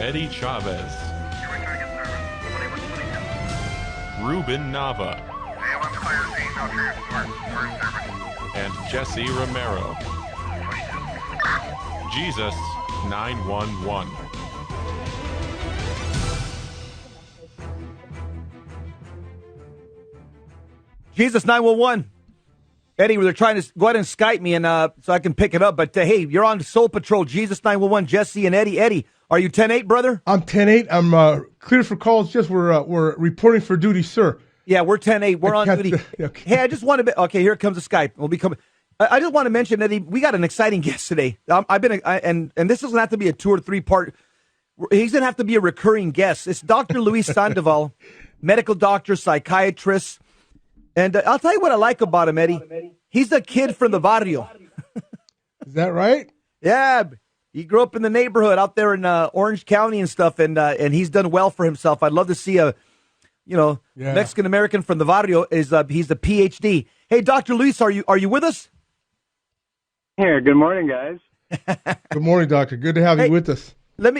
Eddie Chavez, Ruben Nava, and Jesse Romero. Jesus 911. Jesus 911. Eddie, they're trying to go ahead and Skype me and so I can pick it up. But hey, you're on Soul Patrol. Jesus 911, Jesse and Eddie. Eddie, are you 10-8, brother? I'm 10-8. I'm clear for calls. Just we're reporting for duty, sir. Yeah, we're 10-8. We're on duty. Okay. Hey, I just want to. Okay, here comes the Skype. We'll be coming. I just want to mention, Eddie, we got an exciting guest today. And this doesn't have to be a 2 or 3 part. He's gonna have to be a recurring guest. It's Dr. Luis Sandoval, medical doctor, psychiatrist. And I'll tell you what I like about him, Eddie. He's a kid from the barrio. Is that right? Yeah, he grew up in the neighborhood out there in Orange County and stuff, and he's done well for himself. I'd love to see Mexican American from the barrio. He's a PhD. Hey, Dr. Luis, are you with us? Here. Good morning, guys. Good morning, doctor. Good to have you with us. Give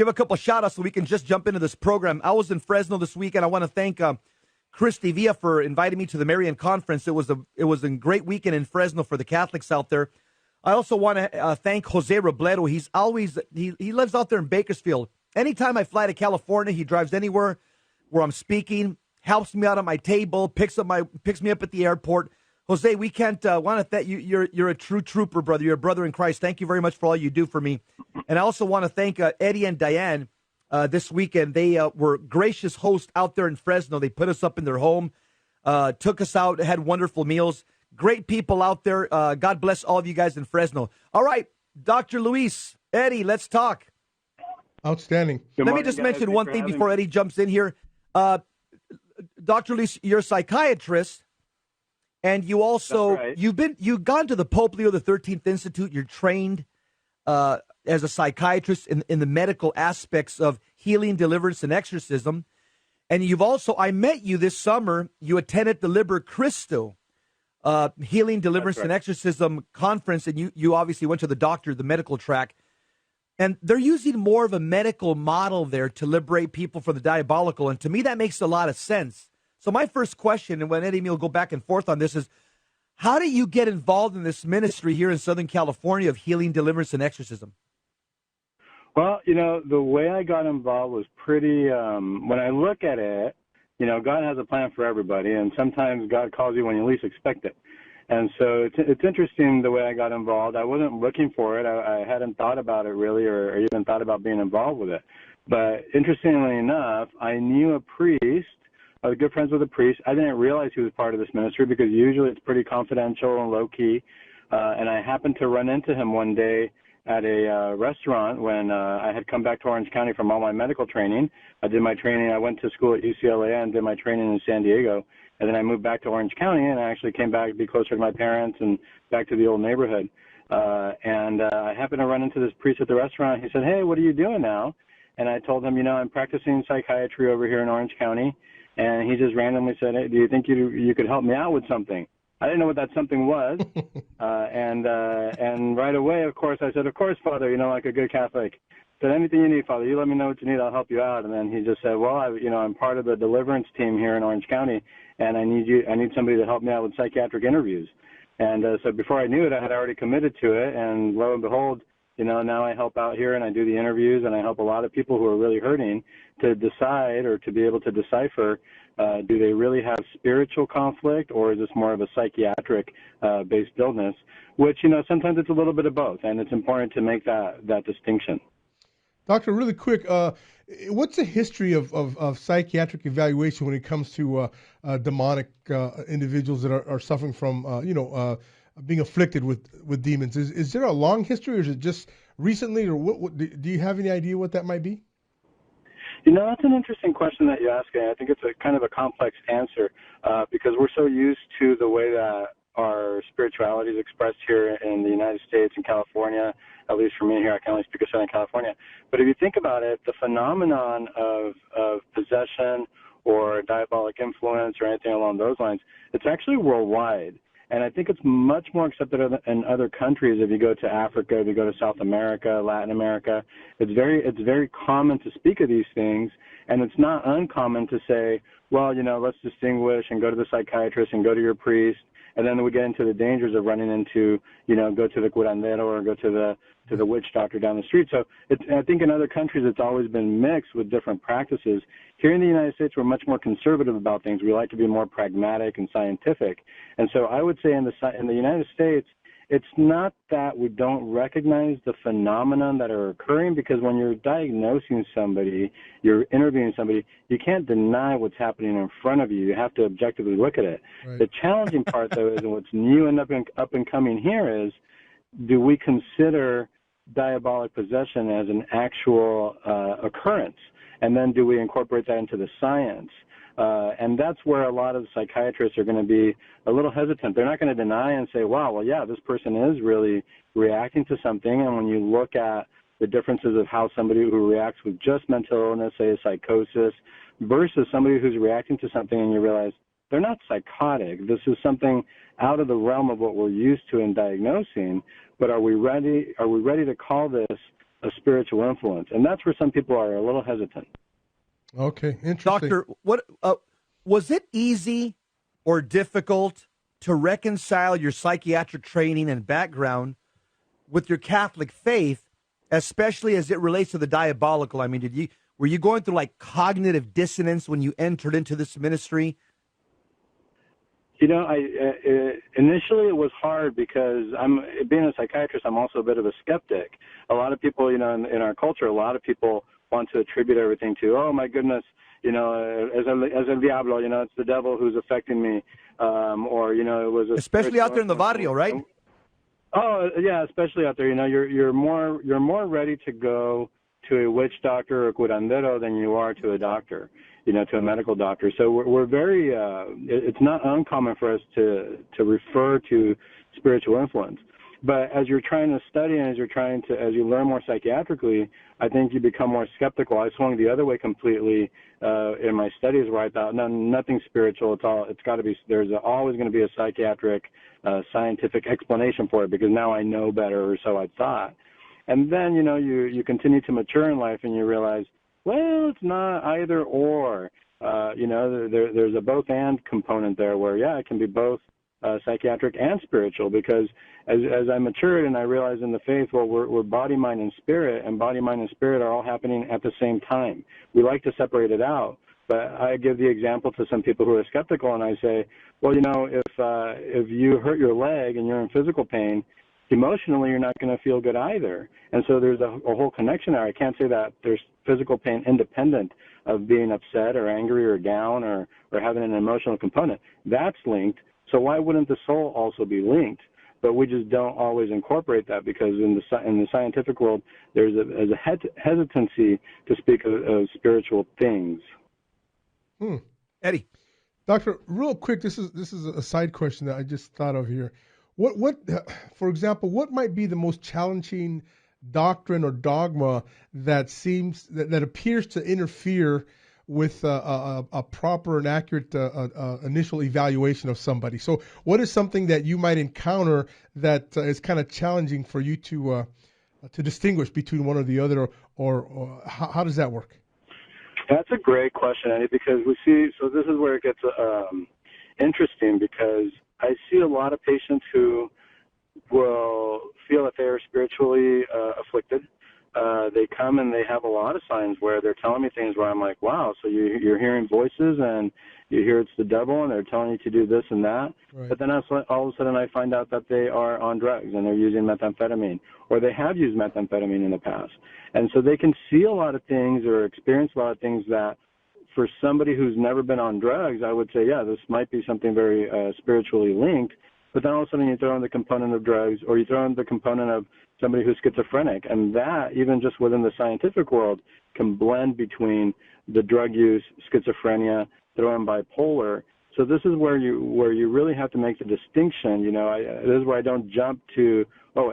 a couple of shout outs so we can just jump into this program. I was in Fresno this week, and I want to thank Christy Villa for inviting me to the Marian Conference. It was a great weekend in Fresno for the Catholics out there. I also want to thank Jose Robledo. He lives out there in Bakersfield. Anytime I fly to California, he drives anywhere where I'm speaking, helps me out at my table, picks me up at the airport. Jose, we can't want to thank you. You're a true trooper, brother. You're a brother in Christ. Thank you very much for all you do for me. And I also want to thank Eddie and Diane this weekend. They were gracious hosts out there in Fresno. They put us up in their home, took us out, had wonderful meals. Great people out there. God bless all of you guys in Fresno. All right, Dr. Luis, Eddie, let's talk. Outstanding. Let me just mention one thing before Eddie jumps in here. Dr. Luis, you're a psychiatrist. And you also you've gone to the Pope Leo the 13th Institute. You're trained as a psychiatrist in the medical aspects of healing, deliverance, and exorcism. And you've also I met you this summer. You attended the Liber Cristo healing, deliverance, and exorcism conference, and you obviously went to the medical track. And they're using more of a medical model there to liberate people from the diabolical. And to me, that makes a lot of sense. So my first question, and when Eddie and me will go back and forth on this, is how do you get involved in this ministry here in Southern California of healing, deliverance, and exorcism? Well, the way I got involved was pretty, when I look at it, God has a plan for everybody, and sometimes God calls you when you least expect it. And so it's interesting the way I got involved. I wasn't looking for it. I hadn't thought about it really or even thought about being involved with it. But interestingly enough, I knew a priest. I was good friends with a priest. I didn't realize he was part of this ministry because usually it's pretty confidential and low-key. And I happened to run into him one day at a restaurant when I had come back to Orange County from all my medical training. I did my training. I went to school at UCLA and did my training in San Diego. And then I moved back to Orange County, and I actually came back to be closer to my parents and back to the old neighborhood. And I happened to run into this priest at the restaurant. He said, "Hey, what are you doing now?" And I told him, I'm practicing psychiatry over here in Orange County. And he just randomly said, "Hey, do you think you could help me out with something?" I didn't know what that something was. And right away, of course, I said, "Of course, Father, like a good Catholic." I said, "Anything you need, Father. You let me know what you need. I'll help you out." And then he just said, "Well, I'm part of the deliverance team here in Orange County, and I need somebody to help me out with psychiatric interviews." And so before I knew it, I had already committed to it. And lo and behold, now I help out here and I do the interviews and I help a lot of people who are really hurting to decide or to be able to decipher, do they really have spiritual conflict or is this more of a psychiatric based illness, which, sometimes it's a little bit of both. And it's important to make that distinction. Doctor, really quick, what's the history of psychiatric evaluation when it comes to demonic individuals that are suffering from, being afflicted with demons? Is there a long history, or is it just recently, or what do you have any idea what that might be? That's an interesting question that you ask. I think it's a kind of a complex answer because we're so used to the way that our spirituality is expressed here in the United States and California. At least for me here, I can only speak of Southern California. But if you think about it, the phenomenon of possession or diabolic influence or anything along those lines, it's actually worldwide. And I think it's much more accepted in other countries. If you go to Africa, if you go to South America, Latin America, it's very common to speak of these things, and it's not uncommon to say, well, let's distinguish and go to the psychiatrist and go to your priest. And then we get into the dangers of running into, go to the curandero or go to the witch doctor down the street. So I think in other countries it's always been mixed with different practices. Here in the United States, we're much more conservative about things. We like to be more pragmatic and scientific. And so I would say in the United States, it's not that we don't recognize the phenomenon that are occurring, because when you're diagnosing somebody, you're interviewing somebody, you can't deny what's happening in front of you. You have to objectively look at it. Right. The challenging part, though, is, and what's new and up and coming here is, do we consider diabolic possession as an actual occurrence? And then do we incorporate that into the science? And that's where a lot of psychiatrists are going to be a little hesitant. They're not going to deny and say, wow, well, yeah, this person is really reacting to something. And when you look at the differences of how somebody who reacts with just mental illness, say a psychosis, versus somebody who's reacting to something and you realize they're not psychotic. This is something out of the realm of what we're used to in diagnosing, but are we ready to call this a spiritual influence? And that's where some people are a little hesitant. Okay, interesting. Doctor, what was it easy or difficult to reconcile your psychiatric training and background with your Catholic faith, especially as it relates to the diabolical? I mean, were you going through like cognitive dissonance when you entered into this ministry? Initially it was hard because being a psychiatrist, I'm also a bit of a skeptic. A lot of people, in our culture, a lot of people want to attribute everything to, oh my goodness, as el diablo, it's the devil who's affecting me, or it was especially out there in the barrio, right? Oh yeah, especially out there. You're more ready to go to a witch doctor or curandero than you are to a doctor, to a medical doctor. So we're very. It's not uncommon for us to refer to spiritual influence. But as you're trying to study and as you learn more psychiatrically, I think you become more skeptical. I swung the other way completely in my studies, where I thought, no, nothing spiritual. It's got to be. There's always going to be a psychiatric, scientific explanation for it, because now I know better, or so I thought. And then you continue to mature in life and you realize, well, it's not either or. There's a both and component there, where it can be both psychiatric and spiritual, because as I matured and I realized in the faith, well, we're body, mind, and spirit, and body, mind, and spirit are all happening at the same time. We like to separate it out, but I give the example to some people who are skeptical, and I say, well, if you hurt your leg and you're in physical pain, emotionally you're not going to feel good either. And so there's a whole connection there. I can't say that there's physical pain independent of being upset or angry or down or having an emotional component. That's linked. So why wouldn't the soul also be linked? But we just don't always incorporate that, because in the scientific world, there's a hesitancy to speak of spiritual things. Eddie, Doctor, real quick, this is a side question that I just thought of here. What, for example, what might be the most challenging doctrine or dogma that appears to interfere with a proper and accurate initial evaluation of somebody? So what is something that you might encounter that is kind of challenging for you to distinguish between one or the other, or how does that work? That's a great question, Eddie, because we see, so this is where it gets interesting, because I see a lot of patients who will feel that they are spiritually afflicted. They come and they have a lot of signs where they're telling me things where I'm like, wow, so you're hearing voices and you hear it's the devil and they're telling you to do this and that. Right. But then all of a sudden I find out that they are on drugs and they're using methamphetamine, or they have used methamphetamine in the past. And so they can see a lot of things or experience a lot of things that, for somebody who's never been on drugs, I would say, yeah, this might be something very spiritually linked. But then all of a sudden you throw in the component of drugs, or you throw in the component of somebody who's schizophrenic, and that, even just within the scientific world, can blend between the drug use, schizophrenia, throw in bipolar. So this is where you really have to make the distinction. This is where I don't jump to,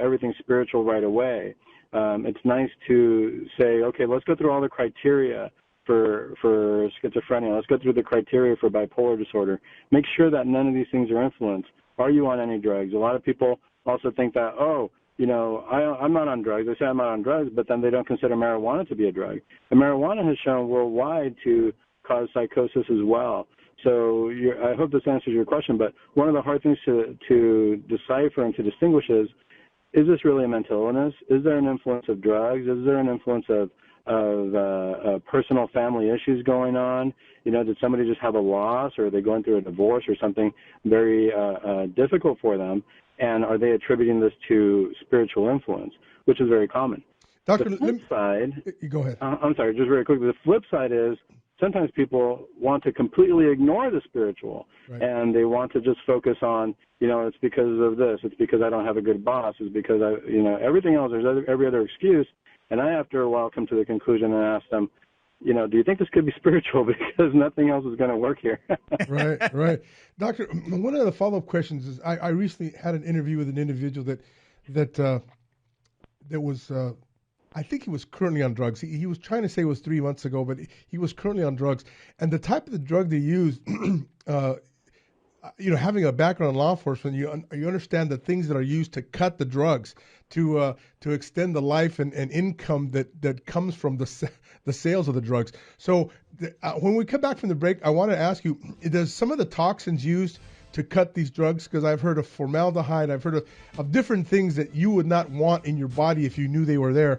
everything's spiritual right away. It's nice to say, okay, let's go through all the criteria for schizophrenia. Let's go through the criteria for bipolar disorder. Make sure that none of these things are influenced. are you on any drugs? A lot of people also think that, I'm not on drugs. They say I'm not on drugs, but then they don't consider marijuana to be a drug. And marijuana has shown worldwide to cause psychosis as well. So I hope this answers your question, but one of the hard things to decipher and to distinguish is this really a mental illness? Is there an influence of drugs? Is there an influence of personal family issues going on? Did somebody just have a loss, or are they going through a divorce or something very difficult for them? And are they attributing this to spiritual influence, which is very common? Doctor, the flip side, go ahead. I'm sorry, just very quickly. The flip side is sometimes people want to completely ignore the spiritual, right, and they want to just focus on, it's because of this, it's because I don't have a good boss, it's because everything else, there's every other excuse. And I, after a while, come to the conclusion and ask them, do you think this could be spiritual? Because nothing else is going to work here. Right. Doctor, one of the follow-up questions is, I recently had an interview with an individual that was, I think he was currently on drugs. He was trying to say it was 3 months ago, but he was currently on drugs. And the type of the drug they used, having a background in law enforcement, you understand the things that are used to cut the drugs, to extend the life and income that comes from the sales of the drugs. So when we come back from the break, I want to ask you, does some of the toxins used to cut these drugs, because I've heard of formaldehyde, I've heard of different things that you would not want in your body if you knew they were there.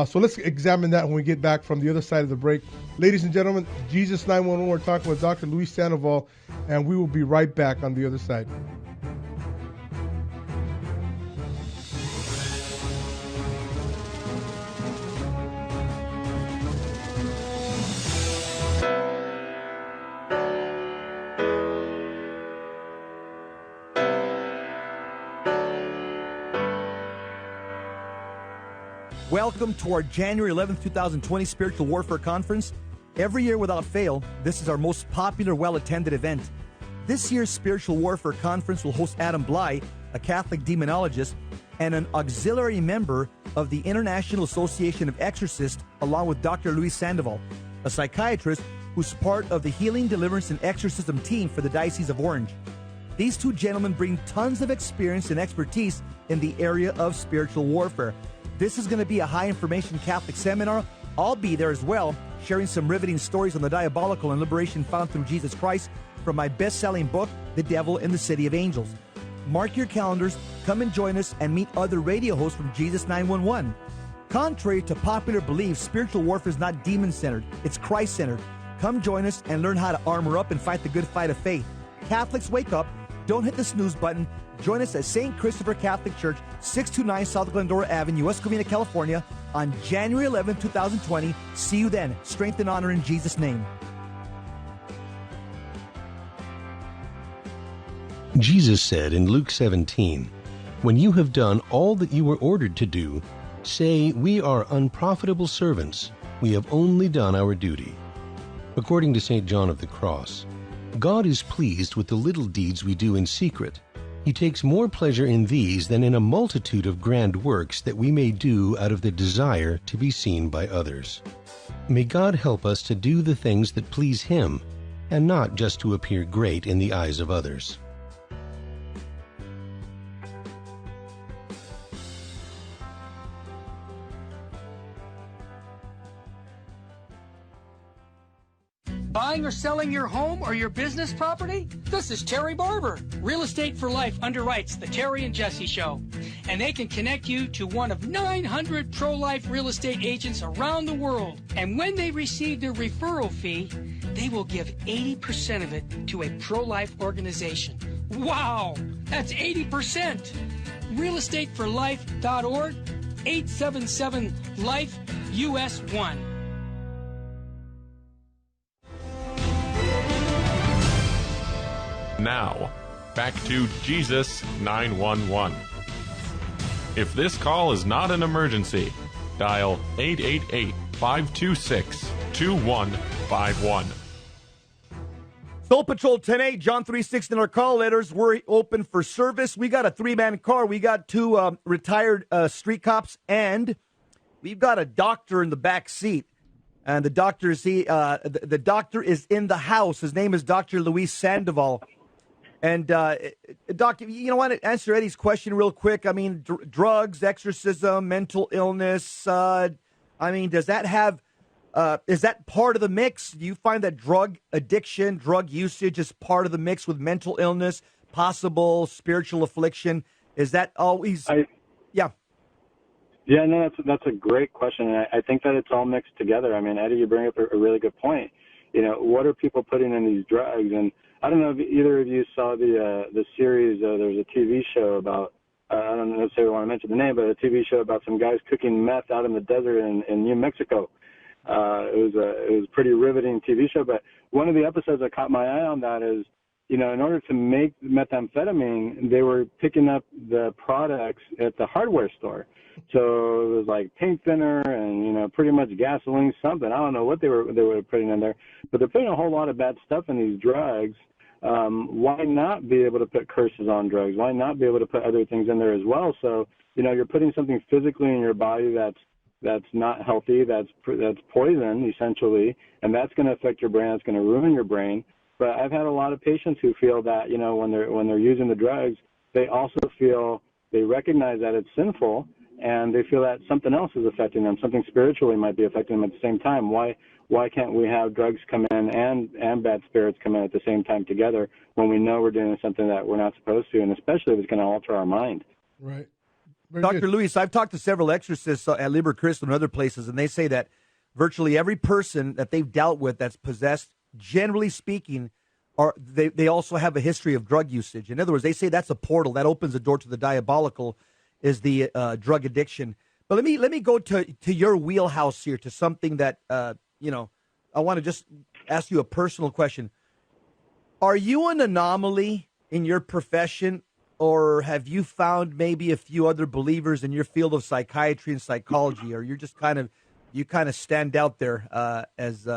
So let's examine that when we get back from the other side of the break. Ladies and gentlemen, Jesus 911, we're talking with Dr. Luis Sandoval, and we will be right back on the other side. Welcome to our January 11th, 2020 Spiritual Warfare Conference. Every year without fail, this is our most popular, well-attended event. This year's Spiritual Warfare Conference will host Adam Bly, a Catholic demonologist, and an auxiliary member of the International Association of Exorcists, along with Dr. Luis Sandoval, a psychiatrist who's part of the Healing, Deliverance, and Exorcism team for the Diocese of Orange. These two gentlemen bring tons of experience and expertise in the area of spiritual warfare. This is going to be a high-information Catholic seminar. I'll be there as well, sharing some riveting stories on the diabolical and liberation found through Jesus Christ from my best-selling book, The Devil in the City of Angels. Mark your calendars, come and join us, and meet other radio hosts from Jesus 911. Contrary to popular belief, spiritual warfare is not demon-centered, it's Christ-centered. Come join us and learn how to armor up and fight the good fight of faith. Catholics, wake up. Don't hit the snooze button. Join us at St. Christopher Catholic Church, 629 South Glendora Avenue, West Covina, California, on January 11, 2020. See you then. Strength and honor in Jesus' name. Jesus said in Luke 17, "When you have done all that you were ordered to do, say, 'We are unprofitable servants. We have only done our duty.'" According to St. John of the Cross, God is pleased with the little deeds we do in secret. He takes more pleasure in these than in a multitude of grand works that we may do out of the desire to be seen by others. May God help us to do the things that please Him, and not just to appear great in the eyes of others. Buying or selling your home or your business property? This is Terry Barber. Real Estate for Life underwrites the Terry and Jesse Show, and they can connect you to one of 900 pro-life real estate agents around the world. And when they receive their referral fee, they will give 80% of it to a pro-life organization. Wow, that's 80%. realestateforlife.org, 877-LIFE-US1. Now, back to Jesus 911. If this call is not an emergency, dial 888-526-2151. Soul Patrol 10-8, John 3:6 in our call letters. We're open for service. We got a three-man car. We got two retired street cops, and we've got a doctor in the back seat. And the doctor is in the house. His name is Dr. Luis Sandoval. And, Doc, you know what? Answer Eddie's question real quick. I mean, drugs, exorcism, mental illness. I mean, does that have, is that part of the mix? Do you find that drug addiction, drug usage is part of the mix with mental illness, possible spiritual affliction? Is that always, yeah. Yeah, no, that's a great question. And I think that it's all mixed together. I mean, Eddie, you bring up a really good point. You know, what are people putting in these drugs? And I don't know if either of you saw the series. There's a TV show about, I don't necessarily want to mention the name, but a TV show about some guys cooking meth out in the desert in New Mexico. It was a pretty riveting TV show. But one of the episodes that caught my eye on that is, you know, in order to make methamphetamine, they were picking up the products at the hardware store. So it was like paint thinner and, you know, pretty much gasoline, something. I don't know what they were putting in there, but they're putting a whole lot of bad stuff in these drugs. Why not be able to put curses on drugs? Why not be able to put other things in there as well? So, you know, you're putting something physically in your body that's not healthy, that's poison essentially, and that's going to affect your brain. It's going to ruin your brain. But I've had a lot of patients who feel that, you know, when they're using the drugs, they also feel they recognize that it's sinful, and they feel that something else is affecting them. Something spiritually might be affecting them at the same time. Why can't we have drugs come in and bad spirits come in at the same time together when we know we're doing something that we're not supposed to, and especially if it's going to alter our mind? Right. Dr. Luis, I've talked to several exorcists at Liber Cristo and other places, and they say that virtually every person that they've dealt with that's possessed, generally speaking, they also have a history of drug usage. In other words, they say that's a portal that opens the door to the diabolical, is the drug addiction. But let me go to your wheelhouse here, to something that you know. I want to just ask you a personal question. Are you an anomaly in your profession, or have you found maybe a few other believers in your field of psychiatry and psychology, or you're just kind of stand out there as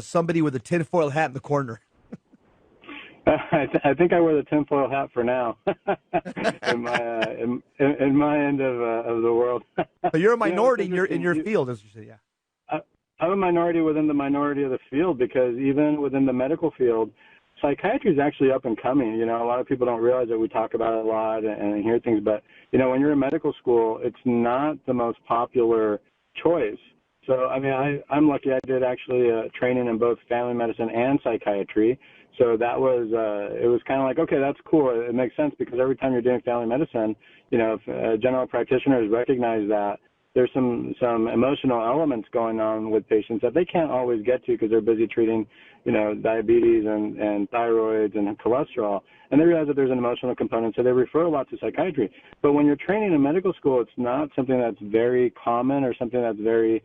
somebody with a tinfoil hat in the corner? I think I wear the tinfoil hat for now in my end of the world. But you're a minority in your field, as you say, yeah. I'm a minority within the minority of the field, because even within the medical field, psychiatry is actually up and coming. You know, a lot of people don't realize that we talk about it a lot and hear things, but, you know, when you're in medical school, it's not the most popular choice. So, I mean, I'm lucky. I did actually training in both family medicine and psychiatry. So that was, it was kind of like, okay, that's cool. It makes sense, because every time you're doing family medicine, you know, if general practitioners recognize that there's some emotional elements going on with patients that they can't always get to because they're busy treating, you know, diabetes and thyroids and cholesterol. And they realize that there's an emotional component, so they refer a lot to psychiatry. But when you're training in medical school, it's not something that's very common or something that's very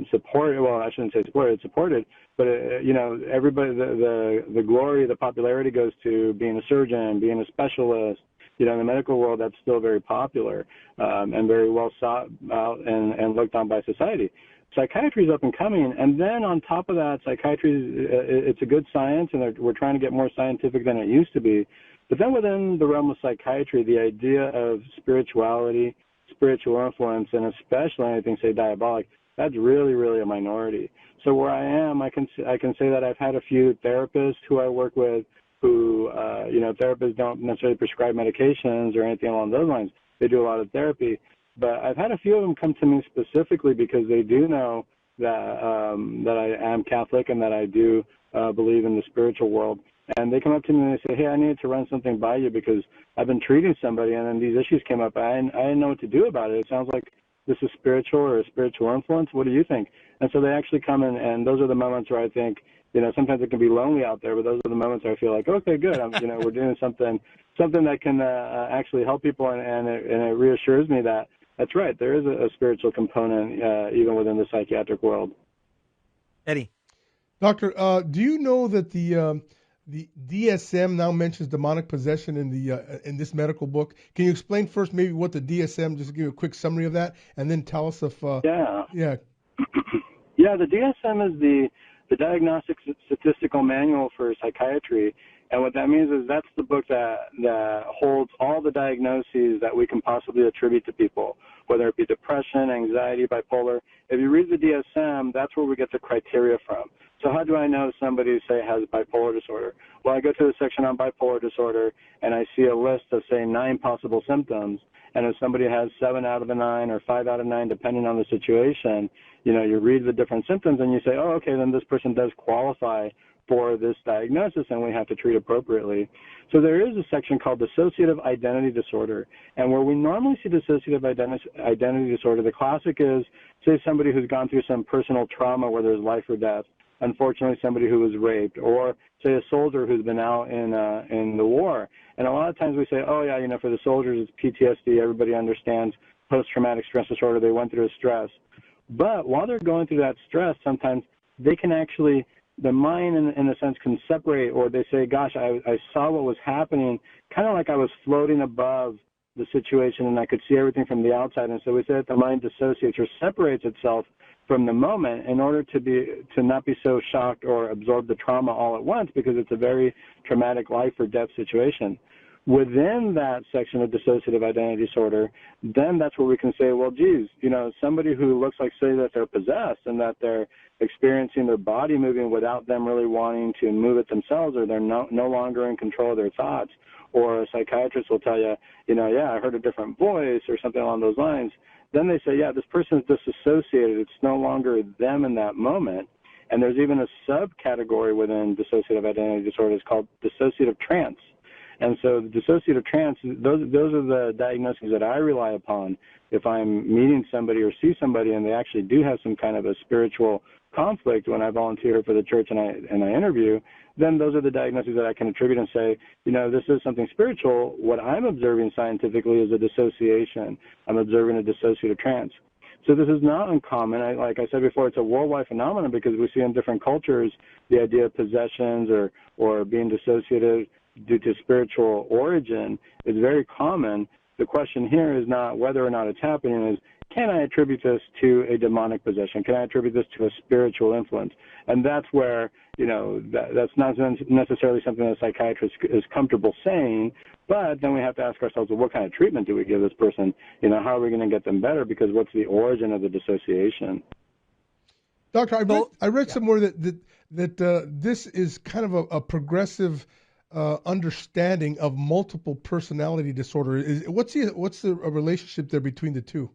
supported. Well, I shouldn't say supported, it's supported. But, you know, everybody, the glory, the popularity goes to being a surgeon, being a specialist. You know, in the medical world, that's still very popular and very well sought out and looked on by society. Psychiatry is up and coming, and then on top of that, psychiatry, it's a good science, and we're trying to get more scientific than it used to be. But then within the realm of psychiatry, the idea of spirituality, spiritual influence, and especially anything, say, diabolic, that's really, really a minority. So where I am, I can say that I've had a few therapists who I work with who, you know, therapists don't necessarily prescribe medications or anything along those lines. They do a lot of therapy. But I've had a few of them come to me specifically because they do know that that I am Catholic and that I do believe in the spiritual world. And they come up to me and they say, hey, I need to run something by you because I've been treating somebody and then these issues came up. I didn't know what to do about it. It sounds like this is spiritual or a spiritual influence. What do you think? And so they actually come in, and those are the moments where I think, you know, sometimes it can be lonely out there, but those are the moments where I feel like, okay, good. You know, we're doing something that can actually help people, and it reassures me that that's right. There is a spiritual component even within the psychiatric world. Eddie. Doctor, do you know that the DSM now mentions demonic possession in this medical book? Can you explain first maybe what the DSM, just give you a quick summary of that, and then tell us if yeah, the DSM is the Diagnostic Statistical Manual for Psychiatry, and what that means is that's the book that holds all the diagnoses that we can possibly attribute to people, whether it be depression, anxiety, bipolar. If you read the DSM, that's where we get the criteria from. So how do I know somebody, say, has bipolar disorder? Well, I go to the section on bipolar disorder, and I see a list of, say, 9 possible symptoms. And if somebody has 7 out of the 9 or 5 out of 9, depending on the situation, you read the different symptoms and you say, oh, okay, then this person does qualify for this diagnosis and we have to treat appropriately. So there is a section called dissociative identity disorder. And where we normally see dissociative identity disorder, the classic is, say, somebody who's gone through some personal trauma where there's life or death. Unfortunately, somebody who was raped, or say a soldier who's been out in the war. And a lot of times we say, oh yeah, for the soldiers it's PTSD. Everybody understands post-traumatic stress disorder. They went through a stress. But while they're going through that stress, sometimes they can actually, the mind in a sense can separate, or they say, gosh, I saw what was happening, kind of like I was floating above the situation and I could see everything from the outside. And so we say that the mind dissociates or separates itself from the moment in order to not be so shocked or absorb the trauma all at once, because it's a very traumatic life or death situation. Within that section of dissociative identity disorder, then that's where we can say, well, geez, somebody who looks like, say, that they're possessed and that they're experiencing their body moving without them really wanting to move it themselves, or they're no longer in control of their thoughts, or a psychiatrist will tell you, yeah, I heard a different voice or something along those lines. Then they say, yeah, this person is disassociated. It's no longer them in that moment. And there's even a subcategory within dissociative identity disorder. It's called dissociative trance. And so the dissociative trance, those are the diagnoses that I rely upon if I'm meeting somebody or see somebody and they actually do have some kind of a spiritual conflict when I volunteer for the church and I interview. Then those are the diagnoses that I can attribute and say, this is something spiritual. What I'm observing scientifically is a dissociation. I'm observing a dissociative trance. So this is not uncommon. Like I said before, it's a worldwide phenomenon because we see in different cultures the idea of possessions or being dissociated due to spiritual origin is very common. The question here is not whether or not it's happening, is can I attribute this to a demonic possession? Can I attribute this to a spiritual influence? And that's where, that's not necessarily something that a psychiatrist is comfortable saying, but then we have to ask ourselves, well, what kind of treatment do we give this person? How are we going to get them better? Because what's the origin of the dissociation? Doctor, I read somewhere that this is kind of a progressive understanding of multiple personality disorder. What's the relationship there between the two?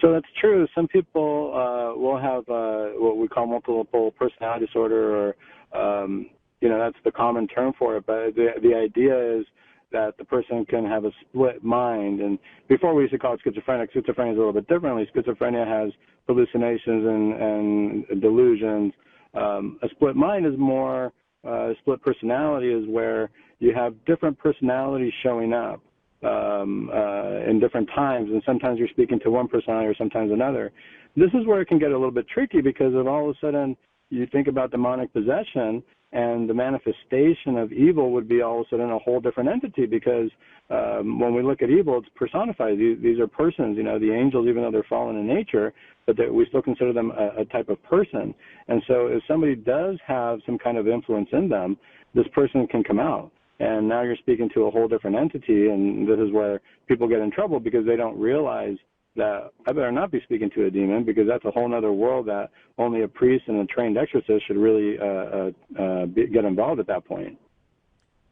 So that's true. Some people will have what we call multiple personality disorder, or that's the common term for it. But the idea is that the person can have a split mind. And before we used to call it schizophrenia. Schizophrenia is a little bit differently. Schizophrenia has hallucinations and delusions. A split mind is more. Split personality is where you have different personalities showing up in different times, and sometimes you're speaking to one personality or sometimes another. This is where it can get a little bit tricky because if all of a sudden you think about demonic possession and the manifestation of evil would be all of a sudden a whole different entity, because when we look at evil, it's personified. These are persons, the angels, even though they're fallen in nature, but we still consider them a type of person. And so if somebody does have some kind of influence in them, this person can come out. And now you're speaking to a whole different entity, and this is where people get in trouble because they don't realize that I better not be speaking to a demon, because that's a whole other world that only a priest and a trained exorcist should really get involved at that point.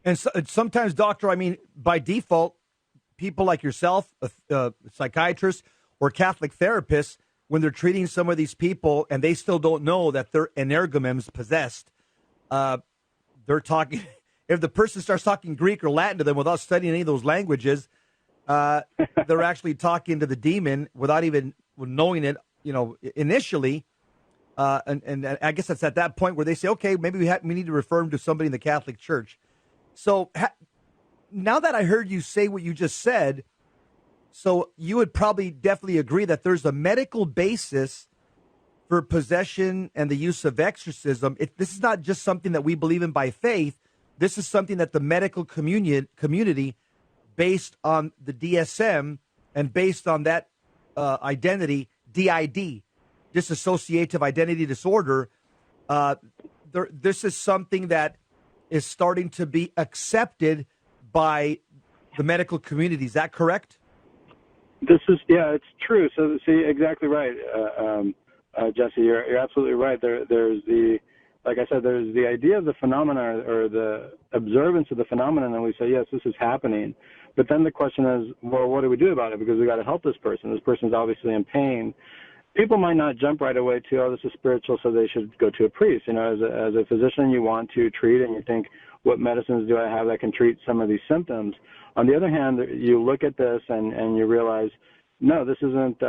And so, sometimes, Doctor, by default, people like yourself, psychiatrists or Catholic therapists, when they're treating some of these people and they still don't know that they're energumens possessed, they're talking. If the person starts talking Greek or Latin to them without studying any of those languages, they're actually talking to the demon without even knowing it, initially. And I guess it's at that point where they say, okay, maybe we need to refer them to somebody in the Catholic Church. So now that I heard you say what you just said, so you would probably definitely agree that there's a medical basis for possession and the use of exorcism. This is not just something that we believe in by faith. This is something that the medical community, based on the DSM and based on that identity, DID, dissociative identity disorder, this is something that is starting to be accepted by the medical community. Is that correct? It's true. So, see, exactly right. Jesse, you're absolutely right. There's like I said, there's the idea of the phenomena or the observance of the phenomenon, and we say, yes, this is happening. But then the question is, well, what do we do about it? Because we got to help this person. This person's obviously in pain. People might not jump right away to, oh, this is spiritual, so they should go to a priest. You know, as a physician, you want to treat, and you think, what medicines do I have that can treat some of these symptoms? On the other hand, you look at this and you realize, no, this isn't,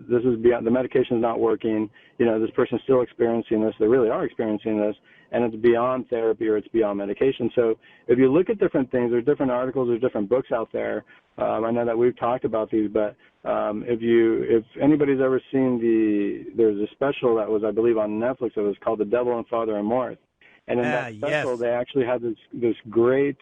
this is beyond, the medication is not working. You know, this person's still experiencing this. They really are experiencing this, and it's beyond therapy or it's beyond medication. So if you look at different things, there's different articles, there's different books out there. I know that we've talked about these, but if anybody's ever seen there's a special that was, I believe, on Netflix. It was called The Devil and Father and Morth. And in that special, they actually had this great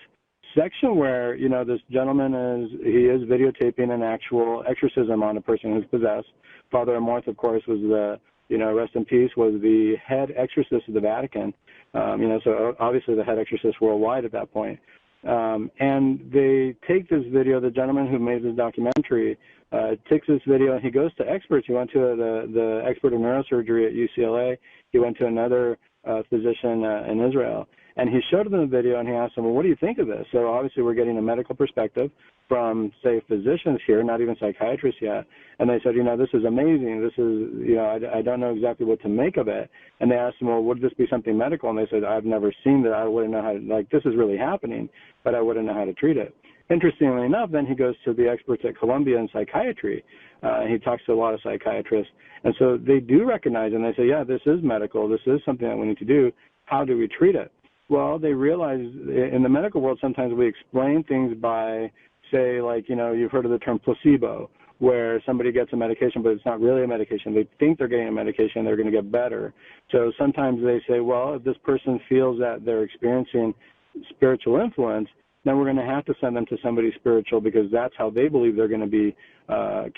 section where, you know, this gentleman is videotaping an actual exorcism on a person who's possessed. Father Amorth, of course, was the, you know, rest in peace, was the head exorcist of the Vatican. You know, so obviously the head exorcist worldwide at that point. And they take this video, the gentleman who made this documentary takes this video and he goes to experts. He went to the expert in neurosurgery at UCLA. He went to another physician in Israel. And he showed them the video, and he asked them, well, what do you think of this? So obviously we're getting a medical perspective from, say, physicians here, not even psychiatrists yet. And they said, you know, this is amazing. This is, you know, I don't know exactly what to make of it. And they asked him, well, would this be something medical? And they said, I've never seen that. I wouldn't know how to, like, this is really happening, but I wouldn't know how to treat it. Interestingly enough, then he goes to the experts at Columbia in psychiatry. He talks to a lot of psychiatrists. And so they do recognize, and they say, yeah, this is medical. This is something that we need to do. How do we treat it? Well, they realize in the medical world sometimes we explain things by, say, like, you know, you've heard of the term placebo, where somebody gets a medication, but it's not really a medication. They think they're getting a medication, they're going to get better. So sometimes they say, well, if this person feels that they're experiencing spiritual influence, then we're going to have to send them to somebody spiritual because that's how they believe they're going to be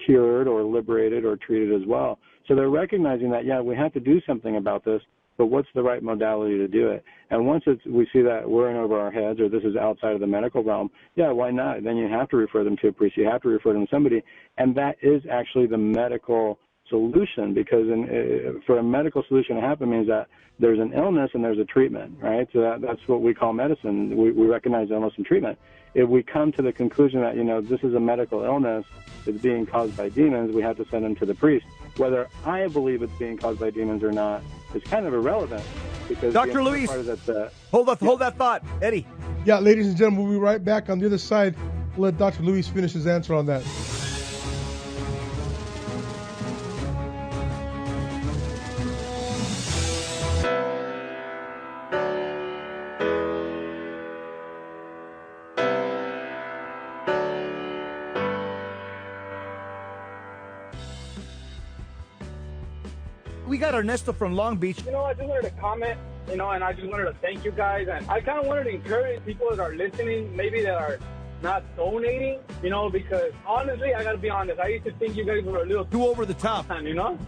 cured or liberated or treated as well. So they're recognizing that, yeah, we have to do something about this, but what's the right modality to do it? And once we see that we're in over our heads or this is outside of the medical realm, yeah, why not? Then you have to refer them to a priest. You have to refer them to somebody. And that is actually the medical solution, because for a medical solution to happen means that there's an illness and there's a treatment, right? So that's what we call medicine. We recognize illness and treatment. If we come to the conclusion that, you know, this is a medical illness, it's being caused by demons, we have to send them to the priest. Whether I believe it's being caused by demons or not is kind of irrelevant. Because Dr. Luis, hold that thought. Eddie. Yeah, ladies and gentlemen, we'll be right back on the other side. We'll let Dr. Luis finish his answer on that. We got Ernesto from Long Beach. You know, I just wanted to comment, you know, and I just wanted to thank you guys. And I kind of wanted to encourage people that are listening, maybe that are not donating, you know, because honestly, I got to be honest. I used to think you guys were a little too over the top, you know?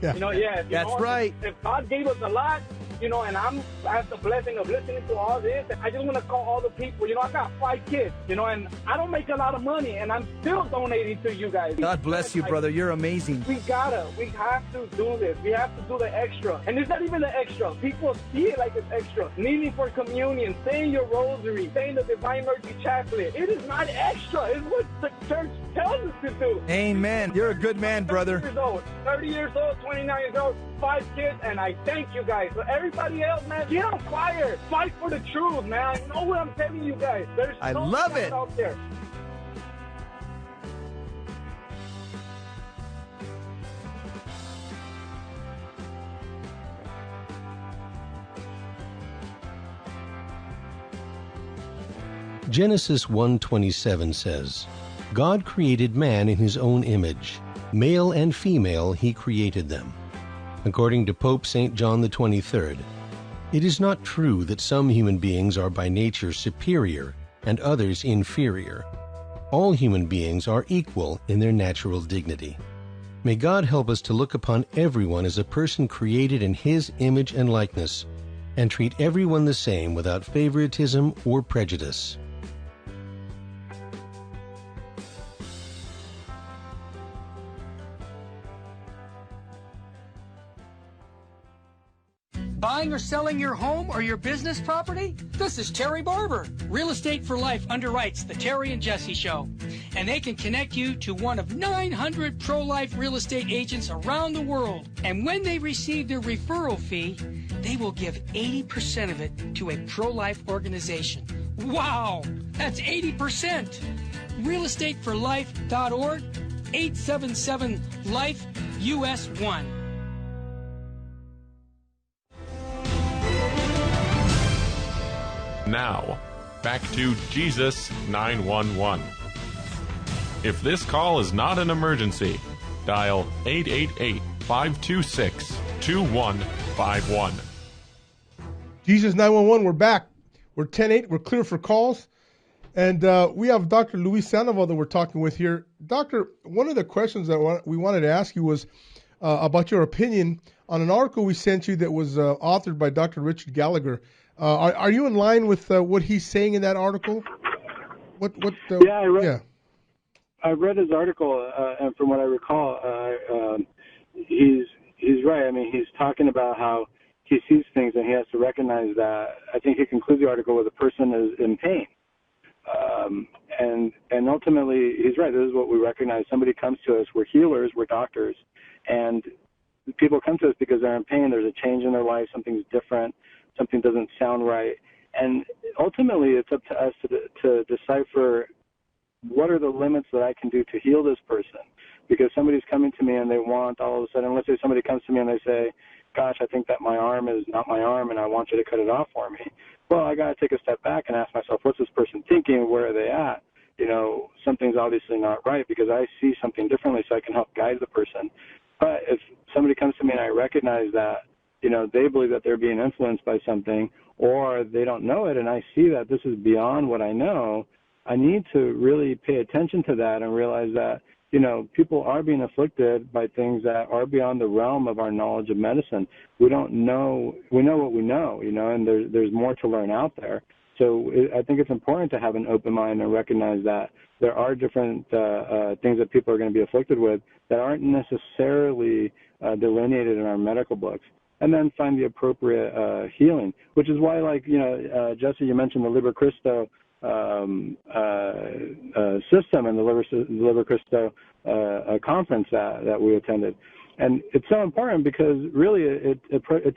Yeah. You know, yeah. That's right. If God gave us a lot, you know, and I have the blessing of listening to all this, I just want to call all the people. You know, I got 5 kids, you know, and I don't make a lot of money, and I'm still donating to you guys. God bless you, brother. You're amazing. We have to do this. We have to do the extra. And it's not even the extra. People see it like it's extra. Kneeling for communion, saying your rosary, saying the Divine Mercy Chaplet. It is not extra. It's what the church tells us to do. Amen. You're a good man, brother. 30 years old, 29 years old, 5 kids, and I thank you guys. So everybody else, man, get on fire. Fight for the truth, man. You know what I'm telling you guys. There's I so love much it. out there. Genesis 1:27 says, God created man in his own image. Male and female he created them. According to Pope St. John the 23rd, it is not true that some human beings are by nature superior and others inferior. All human beings are equal in their natural dignity. May God help us to look upon everyone as a person created in his image and likeness, and treat everyone the same without favoritism or prejudice. Buying or selling your home or your business property? This is Terry Barber. Real Estate for Life underwrites the Terry and Jesse Show. And they can connect you to one of 900 pro-life real estate agents around the world. And when they receive their referral fee, they will give 80% of it to a pro-life organization. Wow! That's 80%! realestateforlife.org, 877-LIFE-US1. Now, back to Jesus 911. If this call is not an emergency, dial 888-526-2151. Jesus 911, we're back. We're 10-8. We're clear for calls. And we have Dr. Luis Sandoval that we're talking with here. Doctor, one of the questions that we wanted to ask you was about your opinion on an article we sent you that was authored by Dr. Richard Gallagher. Are you in line with what he's saying in that article? Yeah, I read his article, and from what I recall, he's right. I mean, he's talking about how he sees things and he has to recognize that. I think he concludes the article with a person is in pain. And ultimately, he's right. This is what we recognize. Somebody comes to us. We're healers. We're doctors. And people come to us because they're in pain. There's a change in their life. Something's different. Something doesn't sound right. And ultimately, it's up to us to decipher what are the limits that I can do to heal this person. Because somebody's coming to me and they want all of a sudden, let's say somebody comes to me and they say, gosh, I think that my arm is not my arm and I want you to cut it off for me. Well, I got to take a step back and ask myself, what's this person thinking? Where are they at? You know, something's obviously not right because I see something differently so I can help guide the person. But if somebody comes to me and I recognize that, you know, they believe that they're being influenced by something or they don't know it and I see that this is beyond what I know, I need to really pay attention to that and realize that, you know, people are being afflicted by things that are beyond the realm of our knowledge of medicine. We don't know, we know what we know, you know, and there's more to learn out there. So I think it's important to have an open mind and recognize that there are different things that people are going to be afflicted with that aren't necessarily delineated in our medical books. And then find the appropriate healing, which is why, like, you know, Jesse, you mentioned the Liber Cristo system and the Liber Cristo conference that we attended. And it's so important because really it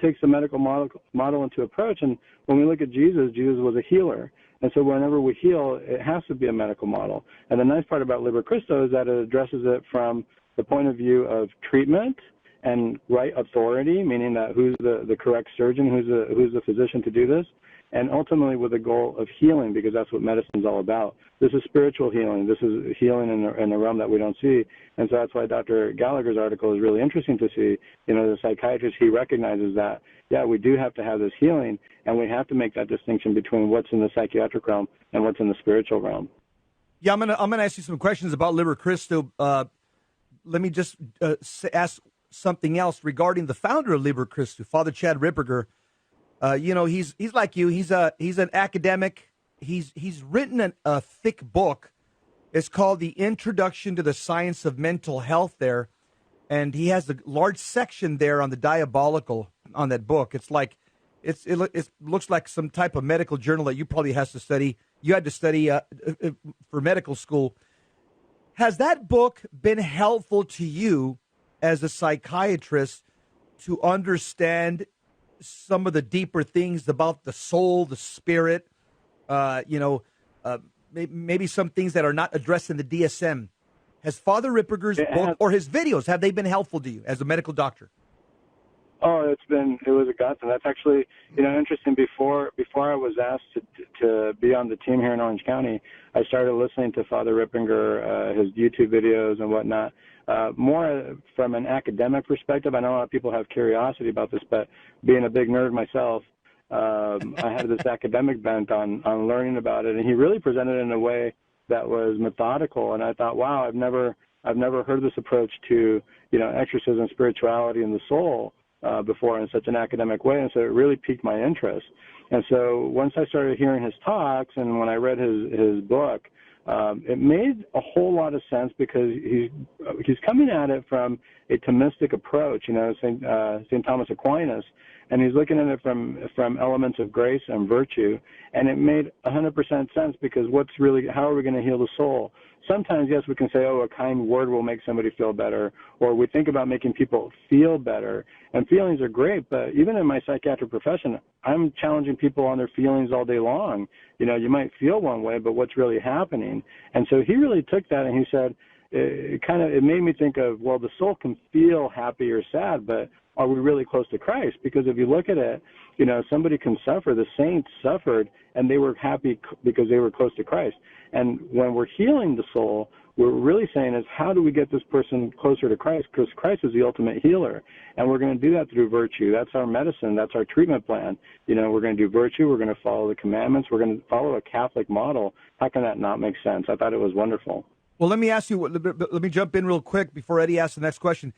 takes the medical model into approach. And when we look at Jesus, Jesus was a healer. And so whenever we heal, it has to be a medical model. And the nice part about Liber Cristo is that it addresses it from the point of view of treatment and right authority, meaning that who's the correct surgeon, who's the physician to do this, and ultimately with the goal of healing, because that's what medicine is all about. This is spiritual healing. This is healing in a realm that we don't see. And so that's why Dr. Gallagher's article is really interesting to see. You know, the psychiatrist, he recognizes that, yeah, we do have to have this healing, and we have to make that distinction between what's in the psychiatric realm and what's in the spiritual realm. Yeah, I'm gonna ask you some questions about Liber Cristo. Let me just ask something else regarding the founder of Liber Cristo, Father Chad Ripperger. You know, he's like you. He's an academic. He's written a thick book. It's called The Introduction to the Science of Mental Health there, and he has a large section there on the Diabolical on that book. It's like it looks like some type of medical journal that you probably has to study. You had to study for medical school. Has that book been helpful to you as a psychiatrist to understand some of the deeper things about the soul, the spirit, maybe some things that are not addressed in the DSM? Has Father Ripperger's book or his videos, have they been helpful to you as a medical doctor? Oh, it was a godsend. That's actually, interesting. Before I was asked to be on the team here in Orange County, I started listening to Father Ripperger, his YouTube videos and whatnot, more from an academic perspective. I know a lot of people have curiosity about this, but being a big nerd myself, I had this academic bent on learning about it, and he really presented it in a way that was methodical. And I thought, wow, I've never heard this approach to, exorcism, spirituality, and the soul before in such an academic way, and so it really piqued my interest. And so once I started hearing his talks and when I read his book, it made a whole lot of sense because he's coming at it from a Thomistic approach, St. Thomas Aquinas, and he's looking at it from elements of grace and virtue, and it made 100% sense because how are we going to heal the soul? Sometimes, yes, we can say, a kind word will make somebody feel better, or we think about making people feel better, and feelings are great, but even in my psychiatric profession, I'm challenging people on their feelings all day long. You might feel one way, but what's really happening? And so he really took that and he said, it made me think of, well, the soul can feel happy or sad, but are we really close to Christ? Because if you look at it, somebody can suffer. The saints suffered, and they were happy because they were close to Christ. And when we're healing the soul, what we're really saying is, how do we get this person closer to Christ? Because Christ is the ultimate healer, and we're going to do that through virtue. That's our medicine. That's our treatment plan. We're going to do virtue. We're going to follow the commandments. We're going to follow a Catholic model. How can that not make sense? I thought it was wonderful. Well, let me ask you, let me jump in real quick before Eddie asks the next question.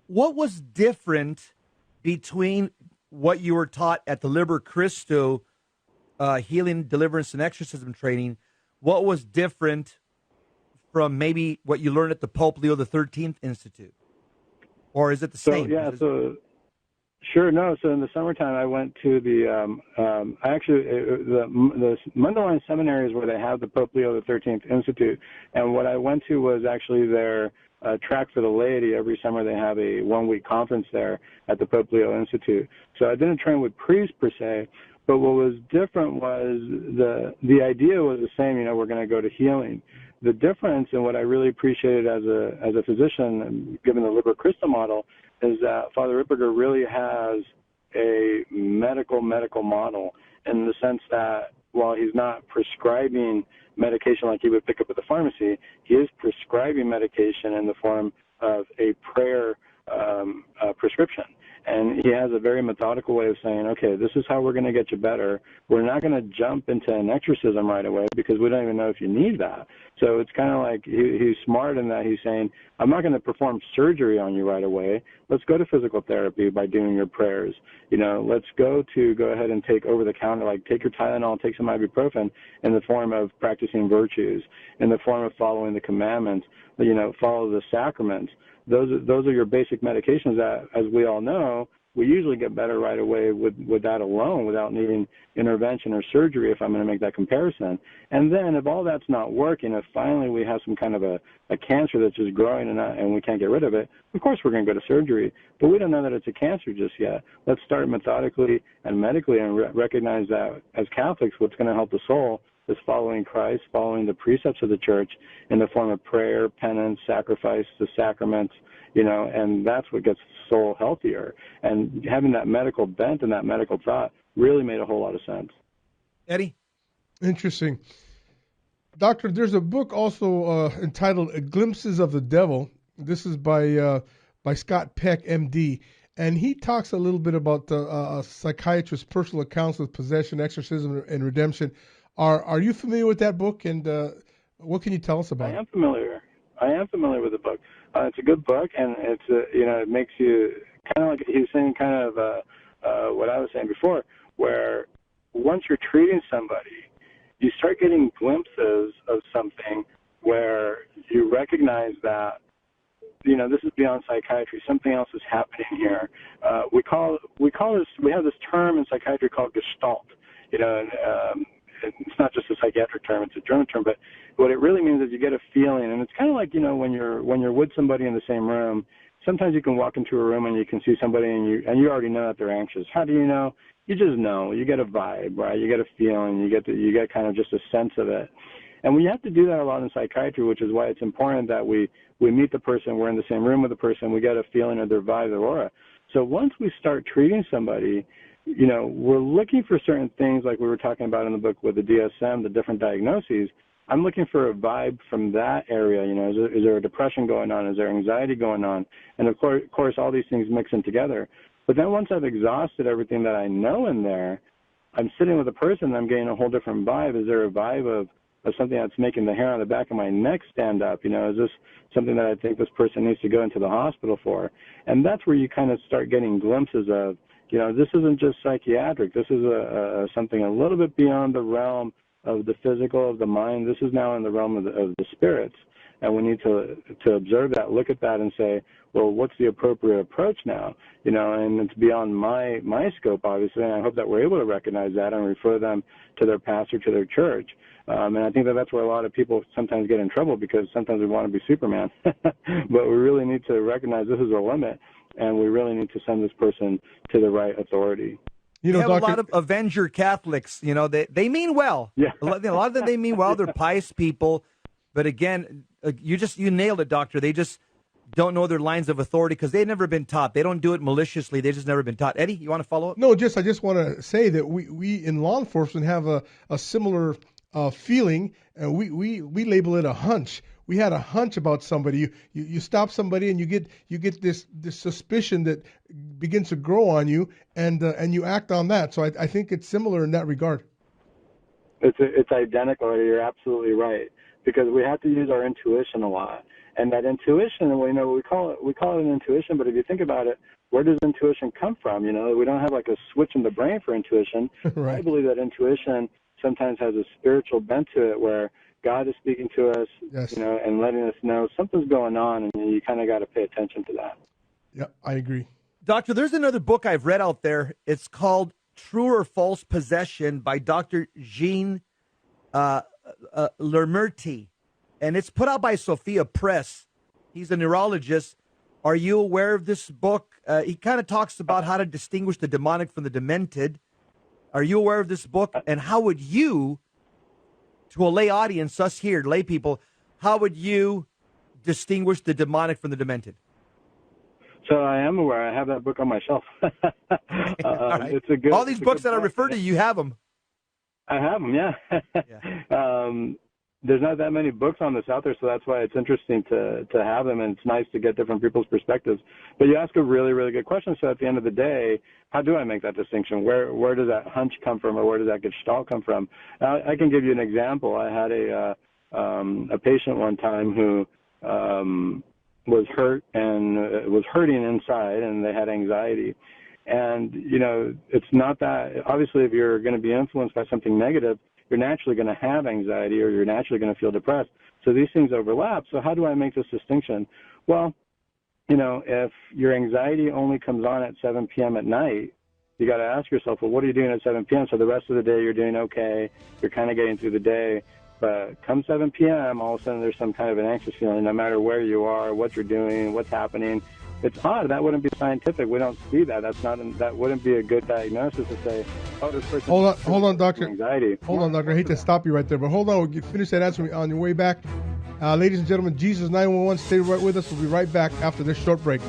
What was different between what you were taught at the Liber Cristo healing, deliverance, and exorcism training? What was different from maybe what you learned at the Pope Leo XIII Institute? Or is it the same? Sure, no. So in the summertime, I went to the Mundelein seminaries where they have the Pope Leo XIII Institute, and what I went to was actually their track for the laity. Every summer they have a one-week conference there at the Pope Leo Institute. So I didn't train with priests per se, but what was different was the idea was the same. We're going to go to healing. The difference, and what I really appreciated as a physician, given the Liber Cristo model, is that Father Ripperger really has a medical model in the sense that while he's not prescribing medication like he would pick up at the pharmacy, he is prescribing medication in the form of a prayer prescription. And he has a very methodical way of saying, okay, this is how we're going to get you better. We're not going to jump into an exorcism right away because we don't even know if you need that. So it's kind of like he's smart in that he's saying, I'm not going to perform surgery on you right away. Let's go to physical therapy by doing your prayers. Let's go ahead and take over the counter, like take your Tylenol, take some ibuprofen in the form of practicing virtues, in the form of following the commandments, follow the sacraments. Those are your basic medications that, as we all know, we usually get better right away with that alone without needing intervention or surgery, if I'm going to make that comparison. And then if all that's not working, if finally we have some kind of a cancer that's just growing and we can't get rid of it, of course we're going to go to surgery. But we don't know that it's a cancer just yet. Let's start methodically and medically and recognize that as Catholics, what's going to help the soul is following Christ, following the precepts of the church in the form of prayer, penance, sacrifice, the sacraments, and that's what gets the soul healthier. And having that medical bent and that medical thought really made a whole lot of sense. Eddie? Interesting. Doctor, there's a book also entitled Glimpses of the Devil. This is by Scott Peck, M.D., and he talks a little bit about the psychiatrist's personal accounts with possession, exorcism, and redemption. Are you familiar with that book, and what can you tell us about it? I am familiar with the book. It's a good book, and it's it makes you kind of like he was saying, kind of what I was saying before, where once you're treating somebody, you start getting glimpses of something where you recognize that this is beyond psychiatry. Something else is happening here. We have this term in psychiatry called Gestalt. It's not just a psychiatric term; it's a German term. But what it really means is you get a feeling, and it's kind of like when you're with somebody in the same room. Sometimes you can walk into a room and you can see somebody, and you already know that they're anxious. How do you know? You just know. You get a vibe, right? You get a feeling. You get kind of just a sense of it. And we have to do that a lot in psychiatry, which is why it's important that we meet the person, we're in the same room with the person, we get a feeling of their vibe, their aura. So once we start treating somebody, we're looking for certain things like we were talking about in the book with the DSM, the different diagnoses. I'm looking for a vibe from that area. Is there a depression going on? Is there anxiety going on? And of course, all these things mix in together. But then once I've exhausted everything that I know in there, I'm sitting with a person and I'm getting a whole different vibe. Is there a vibe of something that's making the hair on the back of my neck stand up? Is this something that I think this person needs to go into the hospital for? And that's where you kind of start getting glimpses of, this isn't just psychiatric. This is something a little bit beyond the realm of the physical, of the mind. This is now in the realm of the spirits. And we need to observe that, look at that, and say, well, what's the appropriate approach now? And it's beyond my scope, obviously, and I hope that we're able to recognize that and refer them to their pastor, to their church. And I think that's where a lot of people sometimes get in trouble, because sometimes we want to be Superman. But we really need to recognize this is a limit, and we really need to send this person to the right authority. You have a lot of Avenger Catholics, they mean well. Yeah. A lot of them, they mean well. They're pious people. But again, you nailed it, Doctor. They just don't know their lines of authority because they've never been taught. They don't do it maliciously. They just never been taught. Eddie, you want to follow up? No, I just want to say that we in law enforcement have a similar feeling, and we label it a hunch. We had a hunch about somebody. You stop somebody, and you get this suspicion that begins to grow on you, and you act on that. So I think it's similar in that regard. It's identical. You're absolutely right, because we have to use our intuition a lot, and that intuition, we call it an intuition. But if you think about it, where does intuition come from? We don't have like a switch in the brain for intuition. Right. I believe that intuition sometimes has a spiritual bent to it, where God is speaking to us, yes, and letting us know something's going on, and you kind of got to pay attention to that. Yeah, I agree. Doctor, there's another book I've read out there. It's called True or False Possession by Dr. Jean Liberate, and it's put out by Sophia Press. He's a neurologist. Are you aware of this book? He kind of talks about how to distinguish the demonic from the demented. Are you aware of this book? And how would you, to a lay audience, us here, lay people, how would you distinguish the demonic from the demented? So I am aware. I have that book on my shelf. Right. It's a good. All these books that I refer to, you have them. I have them, yeah. There's not that many books on this out there, so that's why it's interesting to have them, and it's nice to get different people's perspectives. But you ask a really, really good question. So at the end of the day, how do I make that distinction? Where does that hunch come from, or where does that gestalt come from? I can give you an example. I had a patient one time who was hurt and was hurting inside, and they had anxiety. And, it's not that, obviously, if you're going to be influenced by something negative, you're naturally going to have anxiety, or you're naturally going to feel depressed. So these things overlap. So how do I make this distinction? Well, if your anxiety only comes on at 7 p.m. at night, you got to ask yourself, well, what are you doing at 7 p.m.? So the rest of the day you're doing okay. You're kind of getting through the day. But come 7 p.m., all of a sudden there's some kind of an anxious feeling, no matter where you are, what you're doing, what's happening. It's odd. That wouldn't be scientific. We don't see that. That wouldn't be a good diagnosis to say, oh, this person. Hold on, doctor. Anxiety. Hold on, doctor. I hate to stop you right there, but hold on. We'll finish that answer on your way back. Ladies and gentlemen, Jesus 911, stay right with us. We'll be right back after this short break.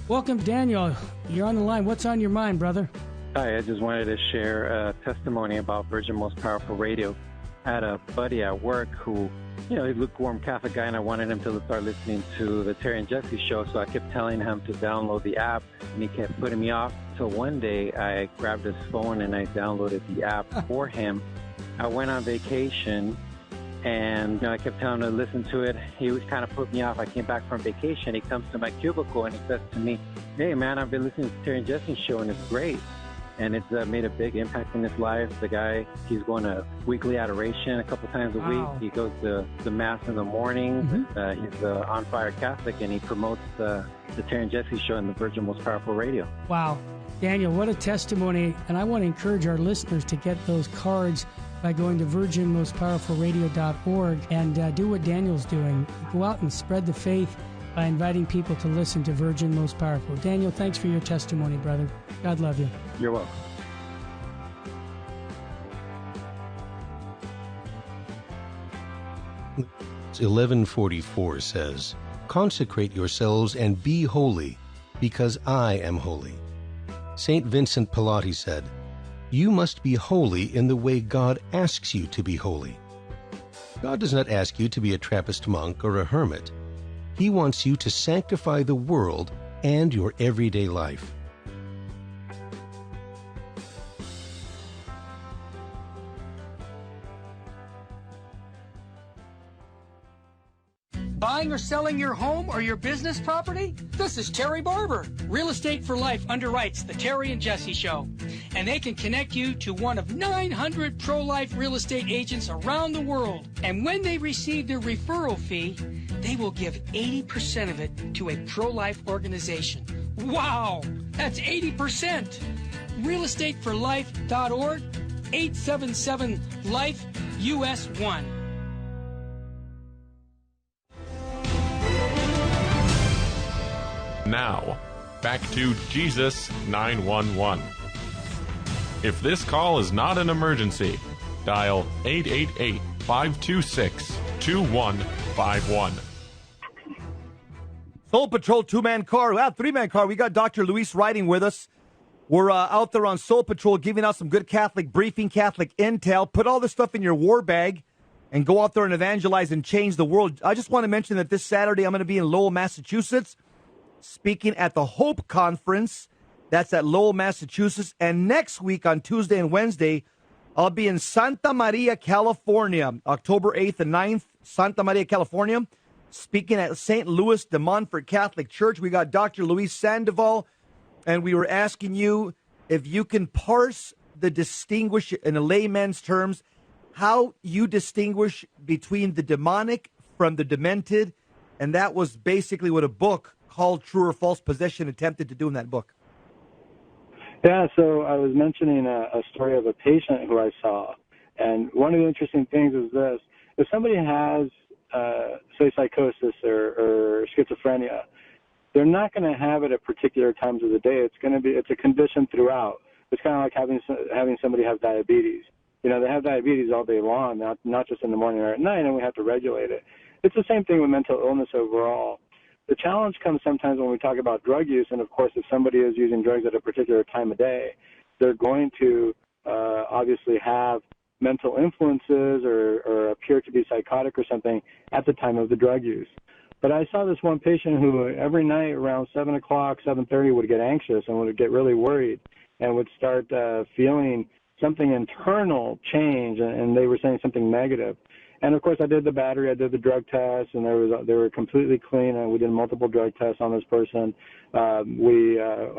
Welcome, Daniel. You're on the line. What's on your mind, brother? Hi, I just wanted to share a testimony about Virgin Most Powerful Radio. I had a buddy at work who, he's a lukewarm Catholic guy, and I wanted him to start listening to the Terry and Jesse show, so I kept telling him to download the app, and he kept putting me off. So one day, I grabbed his phone and I downloaded the app for him. I went on vacation, and I kept telling him to listen to it. He was kind of put me off. I came back from vacation. He comes to my cubicle and he says to me, "Hey, man, I've been listening to the Terry and Jesse show, and it's great." And it's made a big impact in his life. The guy, he's going to weekly adoration a couple times a week. He goes to the Mass in the morning. Mm-hmm. He's an on-fire Catholic, and he promotes the Terry and Jesse show and the Virgin Most Powerful Radio. Wow. Daniel, what a testimony. And I want to encourage our listeners to get those cards by going to virginmostpowerfulradio.org and do what Daniel's doing. Go out and spread the faith by inviting people to listen to Virgin Most Powerful. Daniel, thanks for your testimony, brother. God love you. You're welcome. It's 11:44 says, "Consecrate yourselves and be holy, because I am holy." St. Vincent Pallotti said, "You must be holy in the way God asks you to be holy." God does not ask you to be a Trappist monk or a hermit. He wants you to sanctify the world and your everyday life. Buying or selling your home or your business property? This is Terry Barber. Real Estate for Life underwrites the Terry and Jesse Show. And they can connect you to one of 900 pro-life real estate agents around the world. And when they receive their referral fee, they will give 80% of it to a pro-life organization. Wow! That's 80%! realestateforlife.org, 877-LIFE, US 1. Now, back to Jesus 911. If this call is not an emergency, dial 888-526-2151. Soul Patrol two-man car. Wow, three-man car. We got Dr. Luis riding with us. We're out there on Soul Patrol giving out some good Catholic briefing, Catholic intel. Put all this stuff in your war bag and go out there and evangelize and change the world. I just want to mention that this Saturday I'm going to be in Lowell, Massachusetts, speaking at the Hope Conference. That's at Lowell, Massachusetts. And next week on Tuesday and Wednesday, I'll be in Santa Maria, California, October 8th and 9th, Santa Maria, California, speaking at St. Louis de Montfort Catholic Church. We got Dr. Luis Sandoval, and we were asking you if you can distinguish in a layman's terms, how you distinguish between the demonic from the demented. And that was basically what a book called True or False Possession attempted to do in that book. Yeah, so I was mentioning a story of a patient who I saw, and one of the interesting things is this: if somebody has, say, psychosis or schizophrenia, they're not going to have it at particular times of the day. It's a condition throughout. It's kind of like having somebody have diabetes. You know, they have diabetes all day long, not just in the morning or at night, and we have to regulate it. It's the same thing with mental illness overall. The challenge comes sometimes when we talk about drug use, and of course, if somebody is using drugs at a particular time of day, they're going to obviously have mental influences or appear to be psychotic or something at the time of the drug use. But I saw this one patient who every night around 7 o'clock, 7:30 would get anxious and would get really worried and would start feeling something internal change, and they were saying something negative. And of course, I did the battery, I did the drug test, and they were completely clean. And we did multiple drug tests on this person. I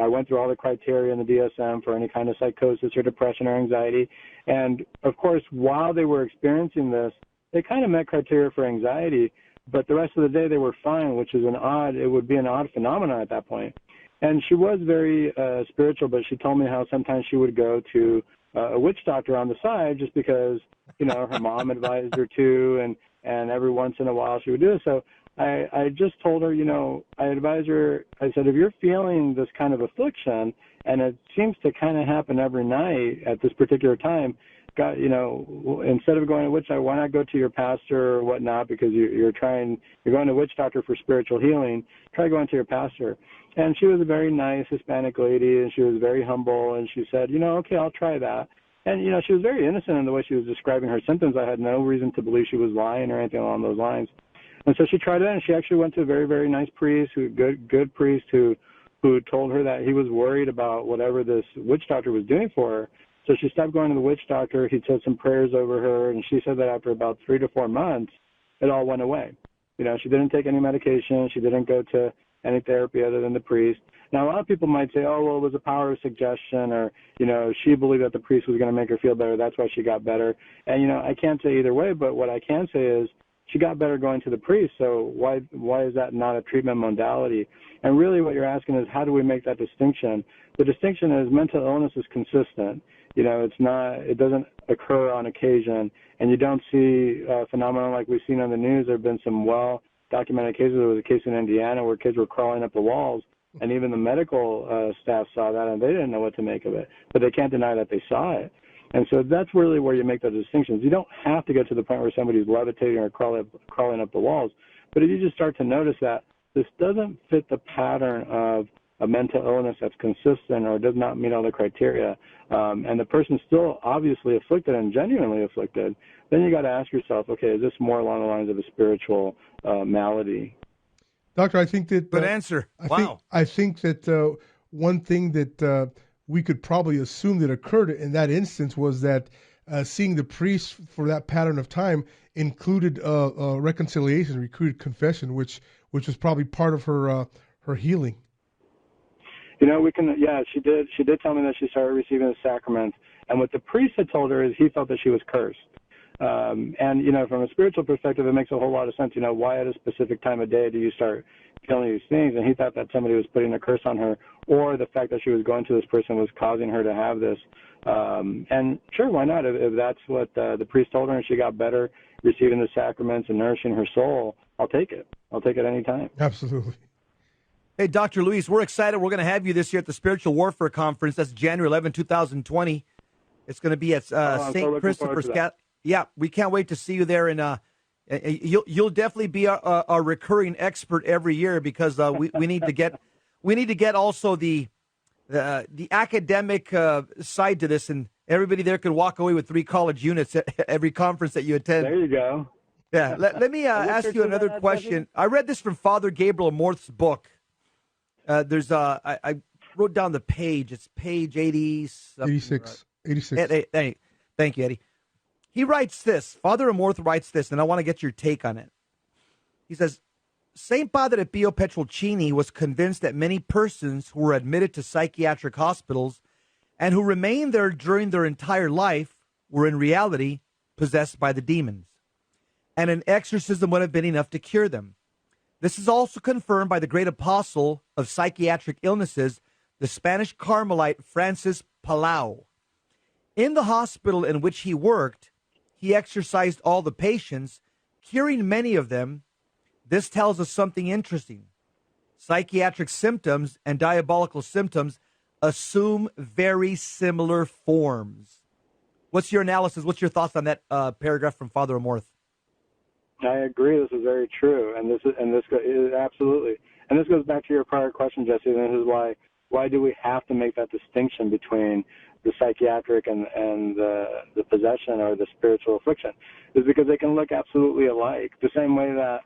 went through all the criteria in the DSM for any kind of psychosis or depression or anxiety. And of course, while they were experiencing this, they kind of met criteria for anxiety, but the rest of the day they were fine, which is it would be an odd phenomenon at that point. And she was very spiritual, but she told me how sometimes she would go to a witch doctor on the side just because, you know, her mom advised her to, and every once in a while she would do it. So I just told her, you know, I advised her, I said, if you're feeling this kind of affliction, and it seems to kind of happen every night at this particular time, you know, instead of going to witch doctor, why not go to your pastor or whatnot, because you're going to witch doctor for spiritual healing, try going to your pastor. And she was a very nice Hispanic lady, and she was very humble, and she said, you know, okay, I'll try that. And, you know, she was very innocent in the way she was describing her symptoms. I had no reason to believe she was lying or anything along those lines. And so she tried it, and she actually went to a very, very nice priest, good priest who told her that he was worried about whatever this witch doctor was doing for her. So she stopped going to the witch doctor. He said some prayers over her, and she said that after about 3 to 4 months, it all went away. You know, she didn't take any medication. She didn't go to any therapy other than the priest. Now, a lot of people might say, oh, well, it was a power of suggestion, or, you know, she believed that the priest was going to make her feel better. That's why she got better. And, you know, I can't say either way, but what I can say is she got better going to the priest. So why is that not a treatment modality? And really what you're asking is, how do we make that distinction? The distinction is mental illness is consistent. You know, it doesn't occur on occasion, and you don't see a phenomenon like we've seen on the news. There have been some well-documented cases. There was a case in Indiana where kids were crawling up the walls, and even the medical staff saw that, and they didn't know what to make of it. But they can't deny that they saw it. And so that's really where you make those distinctions. You don't have to get to the point where somebody's levitating or crawling up the walls. But if you just start to notice that this doesn't fit the pattern of a mental illness that's consistent or does not meet all the criteria, and the person's still obviously afflicted and genuinely afflicted, then you got to ask yourself, okay, is this more along the lines of a spiritual malady? Doctor, I think that Good answer. Wow. I think that one thing that we could probably assume that occurred in that instance was that seeing the priest for that pattern of time included reconciliation, included confession, which was probably part of her healing. She did. She did tell me that she started receiving the sacraments, and what the priest had told her is he felt that she was cursed. And from a spiritual perspective, it makes a whole lot of sense. Why at a specific time of day do you start feeling these things? And he thought that somebody was putting a curse on her, or the fact that she was going to this person was causing her to have this. And sure, why not? If that's what the priest told her and she got better receiving the sacraments and nourishing her soul, I'll take it. I'll take it anytime. Absolutely. Hey, Dr. Luis, we're excited. We're going to have you this year at the Spiritual Warfare Conference. That's January 11, 2020. It's going to be at St. Christopher's. Yeah, we can't wait to see you there. And you'll definitely be a recurring expert every year because we need to get also the academic side to this, and everybody there could walk away with 3 college units at every conference that you attend. There you go. Yeah. Let me ask you another question. I read this from Father Gabriel Morth's book. I wrote down the page. It's page 86. 86. Thank you, Eddie. He writes this. Father Amorth writes this, and I want to get your take on it. He says, St. Padre Pio Petrolcini was convinced that many persons who were admitted to psychiatric hospitals and who remained there during their entire life were in reality possessed by the demons, and an exorcism would have been enough to cure them. This is also confirmed by the great apostle of psychiatric illnesses, the Spanish Carmelite Francis Palau. In the hospital in which he worked, he exorcised all the patients, curing many of them. This tells us something interesting. Psychiatric symptoms and diabolical symptoms assume very similar forms. What's your analysis? What's your thoughts on that paragraph from Father Amorth? I agree. This is very true, and this is absolutely. And this goes back to your prior question, Jesse. And this is why do we have to make that distinction between the psychiatric and the possession or the spiritual affliction? Is because they can look absolutely alike. The same way that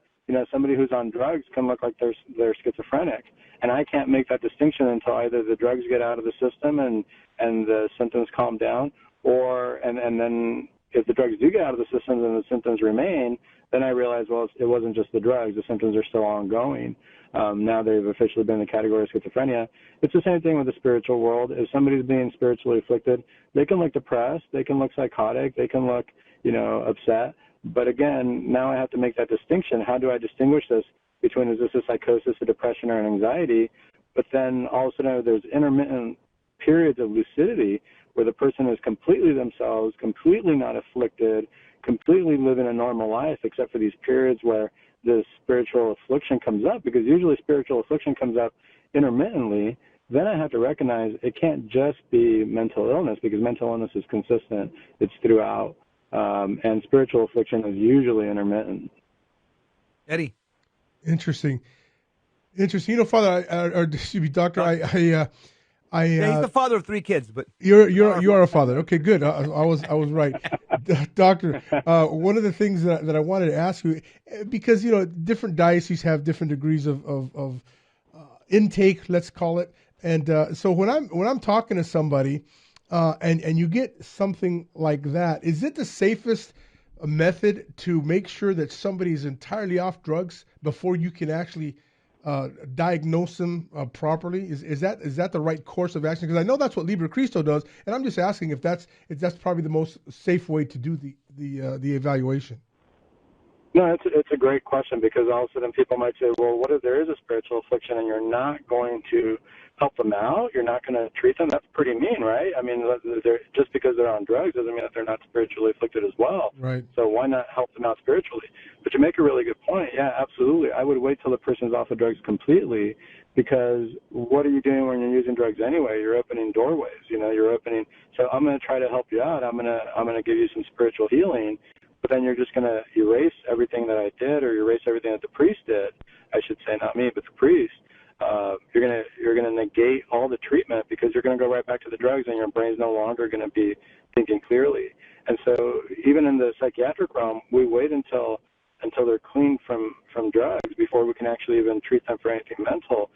somebody who's on drugs can look like they're schizophrenic, and I can't make that distinction until either the drugs get out of the system and the symptoms calm down, or and then if the drugs do get out of the system and the symptoms remain, then I realize, well, it wasn't just the drugs. The symptoms are still ongoing. Now they've officially been in the category of schizophrenia. It's the same thing with the spiritual world. If somebody's being spiritually afflicted, they can look depressed, they can look psychotic, they can look, upset. But again, now I have to make that distinction. How do I distinguish this between, is this a psychosis, a depression, or an anxiety? But then all of a sudden there's intermittent periods of lucidity where the person is completely themselves, completely not afflicted, completely living a normal life, except for these periods where the spiritual affliction comes up, because usually spiritual affliction comes up intermittently. Then I have to recognize it can't just be mental illness, because mental illness is consistent. It's throughout. And spiritual affliction is usually intermittent. Eddie. Interesting. Father, or excuse me, Doctor, yeah, he's the father of 3 kids, but you are a father. Okay, good. I was right, Doctor. One of the things that I wanted to ask you, because different dioceses have different degrees of intake, let's call it, and so when I'm talking to somebody, and you get something like that, is it the safest method to make sure that somebody is entirely off drugs before you can actually diagnose them properly? Is that the right course of action? Because I know that's what Liber Cristo does, and I'm just asking if that's probably the most safe way to do the evaluation. No, it's a great question, because all of a sudden people might say, well, what if there is a spiritual affliction and you're not going to help them out? You're not going to treat them? That's pretty mean, right? I mean, just because they're on drugs doesn't mean that they're not spiritually afflicted as well. Right. So why not help them out spiritually? But you make a really good point. Yeah, absolutely. I would wait till the person's off of drugs completely, because what are you doing when you're using drugs anyway? You're opening doorways. You're opening. So I'm going to try to help you out. I'm going to give you some spiritual healing. But then you're just going to erase everything that I did, or erase everything that the priest did. I should say, not me, but the priest. You're gonna negate all the treatment, because you're going to go right back to the drugs, and your brain's no longer going to be thinking clearly. And so even in the psychiatric realm, we wait until they're clean from drugs before before we can actually even treat them for anything mental,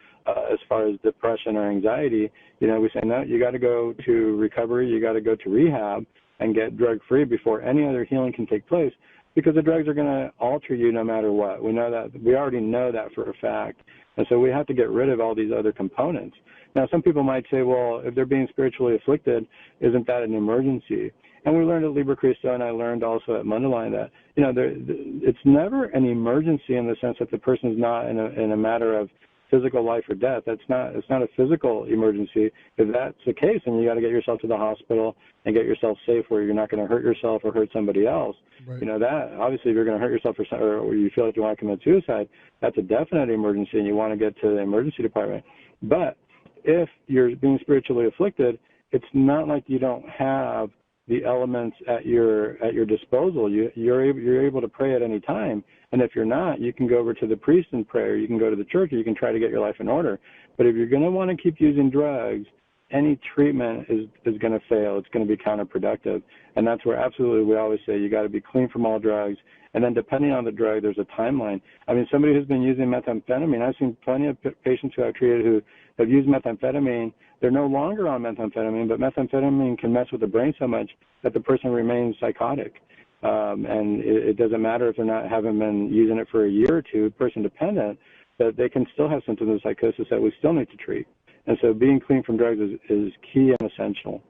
as far as depression or anxiety. We say, no, you got to go to recovery, you got to go to rehab and get drug-free before any other healing can take place, because the drugs are going to alter you no matter what. We know that. We already know that for a fact. And so we have to get rid of all these other components. Now, some people might say, well, if they're being spiritually afflicted, isn't that an emergency? And we learned at Liber Cristo, and I learned also at Mundelein that, it's never an emergency in the sense that the person is not in a matter of physical life or death. It's not a physical emergency. If that's the case, then you got to get yourself to the hospital and get yourself safe where you're not going to hurt yourself or hurt somebody else. Right. That obviously, if you're going to hurt yourself or you feel like you want to commit suicide, that's a definite emergency, and you want to get to the emergency department. But if you're being spiritually afflicted, it's not like you don't have the elements at your disposal. You're able to pray at any time, and if you're not, you can go over to the priest and pray, or you can go to the church, or you can try to get your life in order. But if you're going to want to keep using drugs, any treatment is going to fail. It's going to be counterproductive, and that's where absolutely we always say you got to be clean from all drugs. And then depending on the drug, there's a timeline. I mean, somebody who's been using methamphetamine, I've seen plenty of patients who I've treated who have used methamphetamine. They're no longer on methamphetamine, but methamphetamine can mess with the brain so much that the person remains psychotic. And it doesn't matter if haven't been using it for a year or two, person dependent, that they can still have symptoms of psychosis that we still need to treat. And so being clean from drugs is key and essential.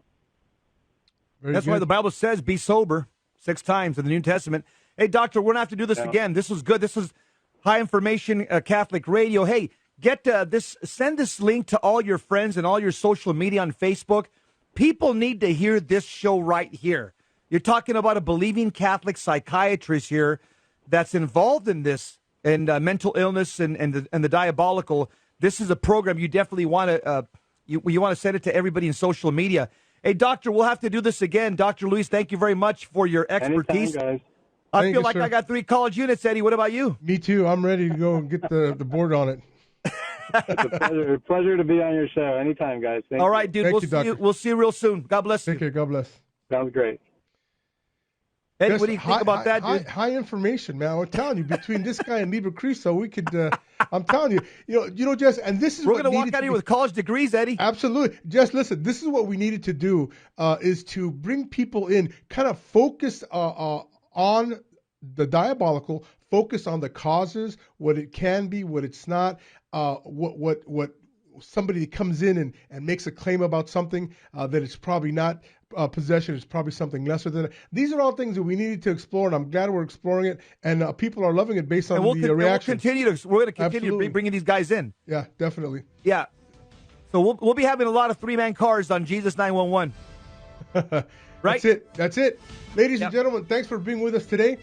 That's why the Bible says be sober 6 times in the New Testament. Hey, doctor, we're going to have to do this again. This was good. This was high information Catholic radio. Hey, get send this link to all your friends and all your social media on Facebook. People need to hear this show right here. You're talking about a believing Catholic psychiatrist here that's involved in this and mental illness and the diabolical. This is a program you definitely want to you want to send it to everybody in social media. Hey, doctor, we'll have to do this again. Dr. Luis, thank you very much for your expertise. Anytime, guys. I feel like I got 3 college units, Eddie. What about you? Me too. I'm ready to go and get the board on it. It's a pleasure to be on your show. Anytime, guys. Thank All you. right, dude. Thank We'll see you real soon. God bless you. Take care. God bless. Sounds great. Eddie, what do you think about that, dude? High information, man. I'm telling you, between this guy and Liber Cristo, we could. I'm telling you, Jess, and this is we're going to walk out here with college degrees, Eddie. Absolutely. Just listen. This is what we needed to do: is to bring people in, kind of focus on the diabolical, focus on the causes, what it can be, what it's not, what somebody comes in and makes a claim about something that it's probably not possession, it's probably something lesser than it. These are all things that we needed to explore, and I'm glad we're exploring it, and people are loving it based on the reaction. We're going to continue bringing these guys in. Yeah, definitely. Yeah. So we'll be having a lot of 3-man cars on Jesus 911. Right? That's it. Ladies and gentlemen, thanks for being with us today.